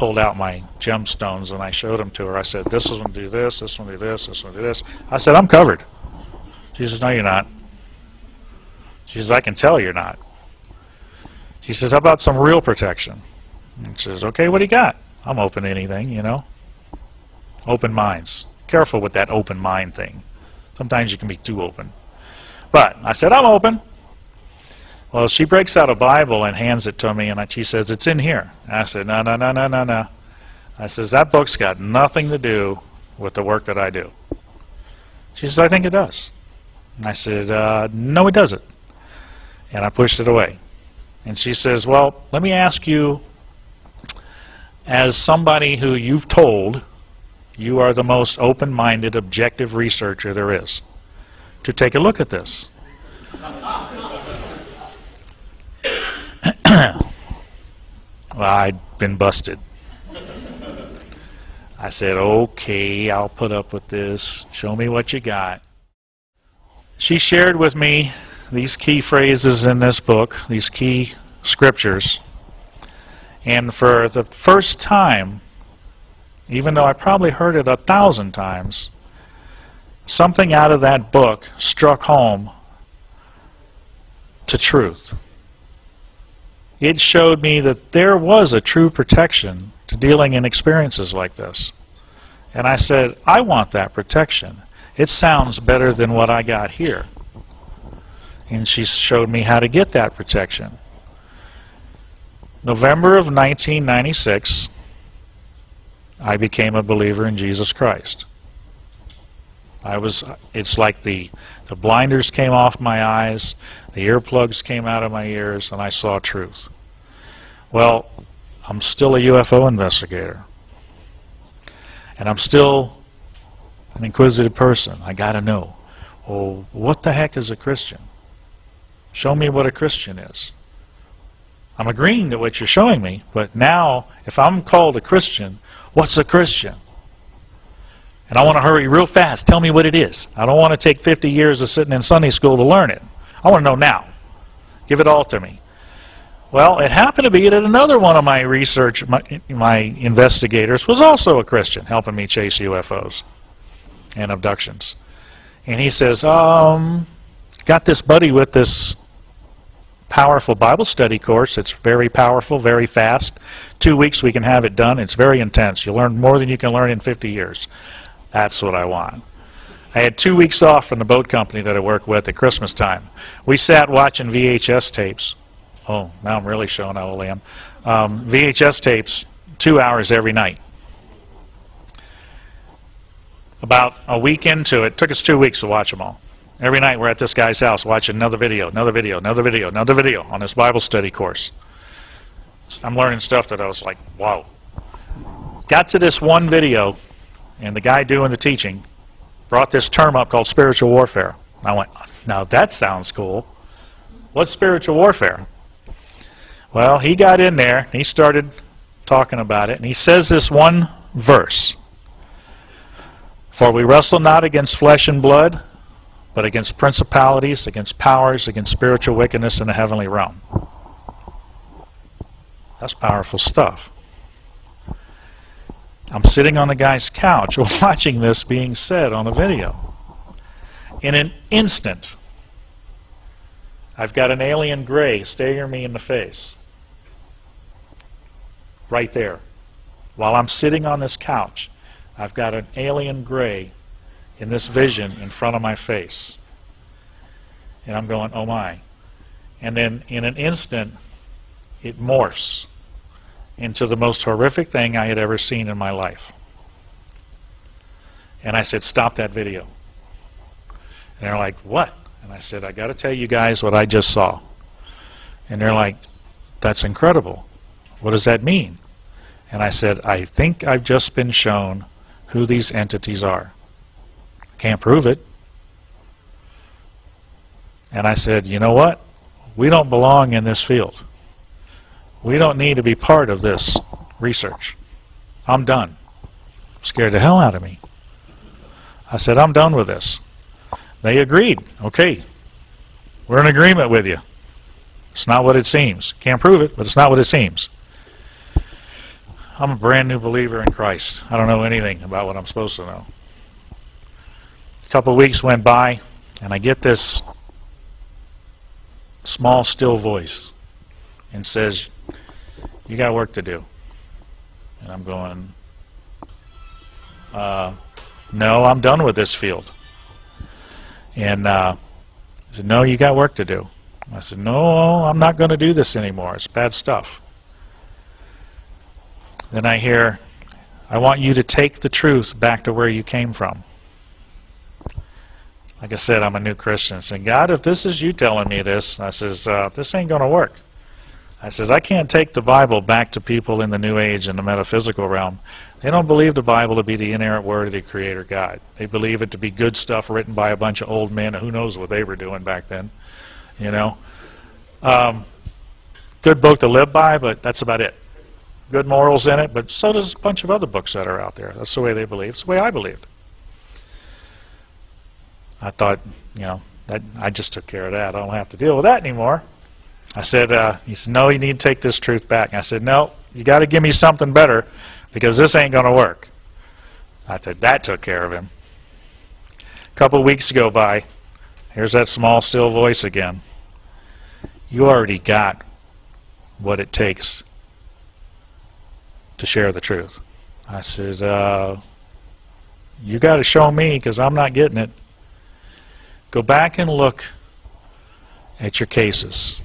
pulled out my gemstones and I showed them to her. I said, this one do this, this one do this, this one do this. I said, I'm covered. She says, no, you're not. She says, I can tell you're not. She says, how about some real protection? And she says, okay, what do you got? I'm open to anything, you know. Open minds. Careful with that open mind thing. Sometimes you can be too open. But I said, I'm open. Well, she breaks out a Bible and hands it to me, and she says, it's in here. And I said, no, no, no, no, no, no. I says, that book's got nothing to do with the work that I do. She says, I think it does. And I said, no, it doesn't. And I pushed it away. And she says, well, let me ask you, as somebody who you've told you are the most open-minded, objective researcher there is, to take a look at this. Well, I'd been busted. I said, okay, I'll put up with this. Show me what you got. She shared with me these key phrases in this book, these key scriptures. And for the first time, even though I probably heard it 1,000 times, something out of that book struck home to truth. It showed me that there was a true protection to dealing in experiences like this. And I said, I want that protection. It sounds better than what I got here. And she showed me how to get that protection. November of 1996, I became a believer in Jesus Christ. It's like the blinders came off my eyes, the earplugs came out of my ears, and I saw truth. Well, I'm still a UFO investigator. And I'm still an inquisitive person. I got to know, well, what the heck is a Christian? Show me what a Christian is. I'm agreeing to what you're showing me, but now, if I'm called a Christian, what's a Christian? And I want to hurry real fast. Tell me what it is. I don't want to take 50 years of sitting in Sunday school to learn it. I want to know now. Give it all to me. Well, it happened to be that another one of my my investigators was also a Christian, helping me chase UFOs and abductions. And he says, got this buddy with this powerful Bible study course. It's very powerful, very fast. 2 weeks we can have it done. It's very intense. You learn more than you can learn in 50 years. That's what I want. I had 2 weeks off from the boat company that I work with at Christmas time. We sat watching VHS tapes. Oh, now I'm really showing how old I am. VHS tapes, 2 hours every night. About a week into it, took us 2 weeks to watch them all. Every night we're at this guy's house watching another video, another video, another video, another video on this Bible study course. I'm learning stuff that I was like, wow. Got to this one video, and the guy doing the teaching brought this term up called spiritual warfare. And I went, now that sounds cool. What's spiritual warfare? Well, he got in there, and he started talking about it, and he says this one verse. For we wrestle not against flesh and blood, but against principalities, against powers, against spiritual wickedness in the heavenly realm. That's powerful stuff. I'm sitting on the guy's couch watching this being said on a video. In an instant, I've got an alien gray staring me in the face. Right there. While I'm sitting on this couch, I've got an alien gray in this vision in front of my face. And I'm going, oh my. And then in an instant, it morphs into the most horrific thing I had ever seen in my life. And I said, stop that video. And they're like, what? And I said, I got to tell you guys what I just saw. And they're like, that's incredible. What does that mean? And I said, I think I've just been shown who these entities are. Can't prove it. And I said, you know what? We don't belong in this field. We don't need to be part of this research. I'm done. Scared the hell out of me. I said, I'm done with this. They agreed. Okay, we're in agreement with you. It's not what it seems. Can't prove it, but it's not what it seems. I'm a brand new believer in Christ. I don't know anything about what I'm supposed to know. A couple of weeks went by, and I get this small, still voice and says, you got work to do. And I'm going, no, I'm done with this field. And he said, no, you got work to do. I said, no, I'm not going to do this anymore. It's bad stuff. Then I hear, I want you to take the truth back to where you came from. Like I said, I'm a new Christian. I said, God, if this is you telling me this, I says, this ain't going to work. I says, I can't take the Bible back to people in the New Age and the metaphysical realm. They don't believe the Bible to be the inerrant word of the Creator God. They believe it to be good stuff written by a bunch of old men. Who knows what they were doing back then, you know. Good book to live by, but that's about it. Good morals in it, but so does a bunch of other books that are out there. That's the way they believe. It's the way I believed. I thought, you know, that I just took care of that. I don't have to deal with that anymore. I said, he said, no, you need to take this truth back. And I said, no, you got to give me something better because this ain't going to work. I said, that took care of him. A couple of weeks go by. Here's that small, still voice again. You already got what it takes to share the truth. I said, you got to show me because I'm not getting it. Go back and look at your cases.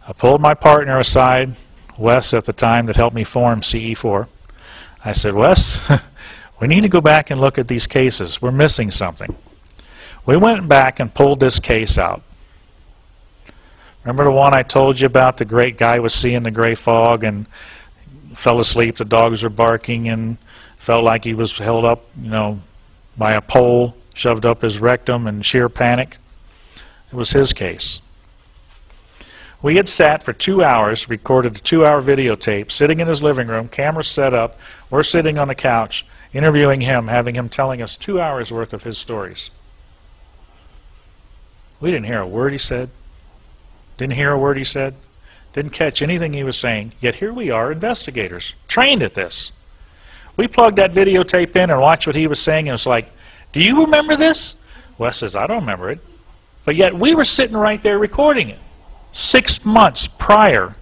I pulled my partner aside, Wes at the time, that helped me form CE4. I said, Wes, we need to go back and look at these cases. We're missing something. We went back and pulled this case out. Remember the one I told you about? The great guy was seeing the gray fog and fell asleep. The dogs were barking and felt like he was held up, you know, by a pole, shoved up his rectum in sheer panic. It was his case. We had sat for 2 hours, recorded a 2-hour videotape, sitting in his living room, camera set up. We're sitting on the couch, interviewing him, having him telling us 2 hours worth of his stories. We didn't hear a word he said. Didn't hear a word he said. Didn't catch anything he was saying. Yet here we are, investigators, trained at this. We plugged that videotape in and watched what he was saying, and it was like, do you remember this? Wes says, I don't remember it. But yet we were sitting right there recording it 6 months prior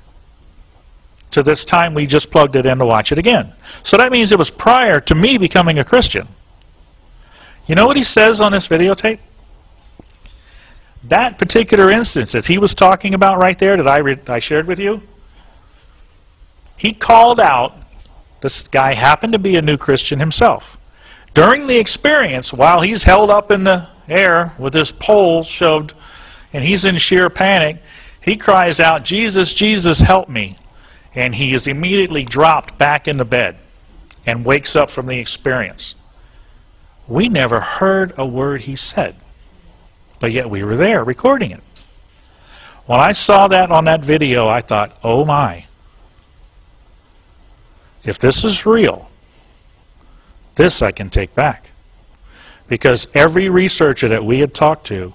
to this time we just plugged it in to watch it again. So that means it was prior to me becoming a Christian. You know what he says on this videotape? That particular instance that he was talking about right there that I shared with you, he called out, this guy happened to be a new Christian himself. During the experience, while he's held up in the air with his pole shoved and he's in sheer panic, he cries out, Jesus, Jesus, help me. And he is immediately dropped back in the bed and wakes up from the experience. We never heard a word he said, but yet we were there recording it. When I saw that on that video, I thought, oh my. If this is real, this I can take back. Because every researcher that we had talked to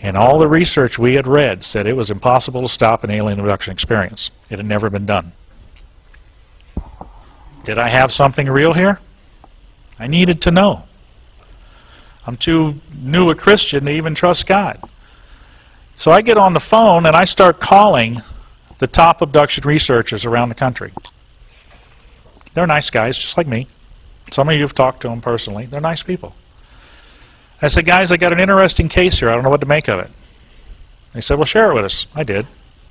and all the research we had read said it was impossible to stop an alien abduction experience. It had never been done. Did I have something real here? I needed to know. I'm too new a Christian to even trust God. So I get on the phone and I start calling the top abduction researchers around the country. They're nice guys, just like me. Some of you have talked to them personally. They're nice people. I said, guys, I got an interesting case here. I don't know what to make of it. They said, well, share it with us. I did.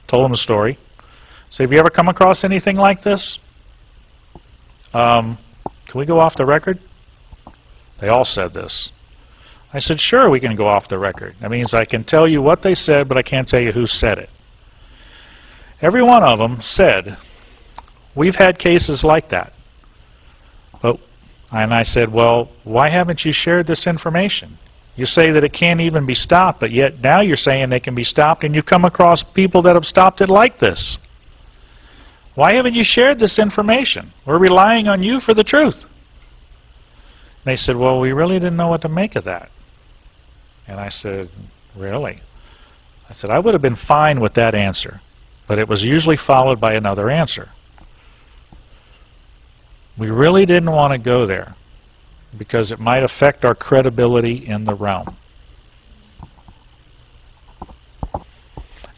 Told them the story. I said, have you ever come across anything like this? Can we go off the record? They all said this. I said, sure, we can go off the record. That means I can tell you what they said, but I can't tell you who said it. Every one of them said, we've had cases like that. And I said, well, why haven't you shared this information? You say that it can't even be stopped, but yet now you're saying they can be stopped, and you come across people that have stopped it like this. Why haven't you shared this information? We're relying on you for the truth. They said, well, we really didn't know what to make of that. And I said, really? I said, I would have been fine with that answer. but it was usually followed by another answer. We really didn't want to go there because it might affect our credibility in the realm.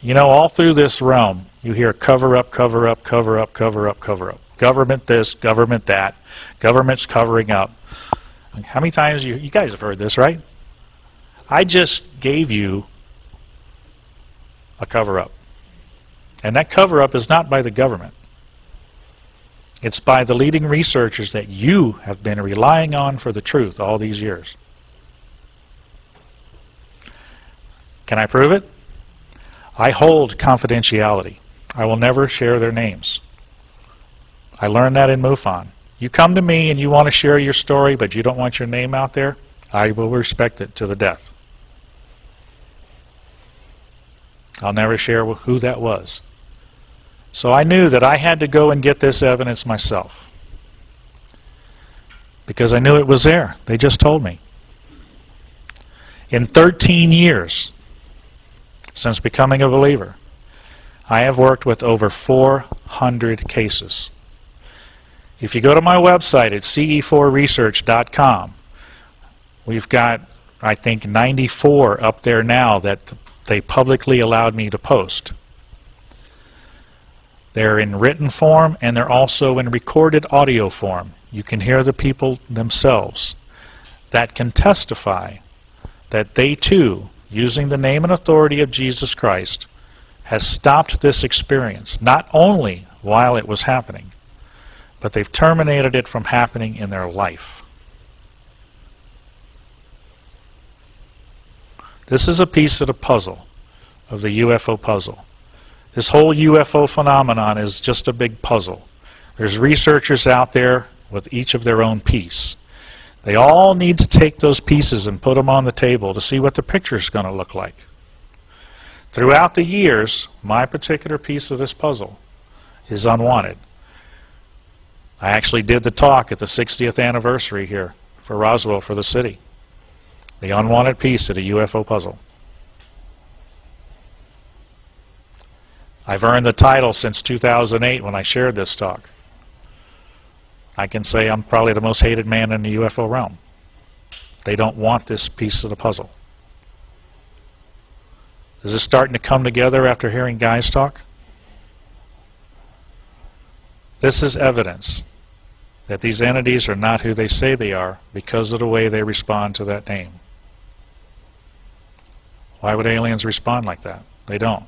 You know, all through this realm, you hear cover up, cover up, cover up, cover up, cover up. Government this, government that. Government's covering up. How many times you guys have heard this, right? I just gave you a cover-up. And that cover-up is not by the government. It's by the leading researchers that you have been relying on for the truth all these years. Can I prove it? I hold confidentiality. I will never share their names. I learned that in MUFON. You come to me and you want to share your story, but you don't want your name out there, I will respect it to the death. I'll never share who that was. So I knew that I had to go and get this evidence myself, because I knew it was there. They just told me. In 13 years since becoming a believer, I have worked with over 400 cases. If you go to my website at ce4research.com, we've got, I think, 94 up there now that they publicly allowed me to post. They're in written form and they're also in recorded audio form. You can hear the people themselves that can testify that they too, using the name and authority of Jesus Christ, has stopped this experience, not only while it was happening, but they've terminated it from happening in their life. This is a piece of the puzzle, of the UFO puzzle. This whole UFO phenomenon is just a big puzzle. There's researchers out there with each of their own piece. They all need to take those pieces and put them on the table to see what the picture is going to look like. Throughout the years, my particular piece of this puzzle is unwanted. I actually did the talk at the 60th anniversary here for Roswell, for the city. The unwanted piece of the UFO puzzle. I've earned the title since 2008 when I shared this talk. I can say I'm probably the most hated man in the UFO realm. They don't want this piece of the puzzle. Is this starting to come together after hearing guys talk? This is evidence that these entities are not who they say they are because of the way they respond to that name. Why would aliens respond like that? They don't.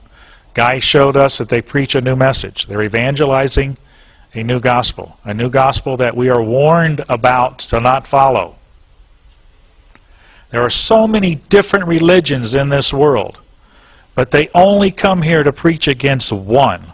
Guys showed us that they preach a new message. They're evangelizing a new gospel that we are warned about to not follow. There are so many different religions in this world, but they only come here to preach against one.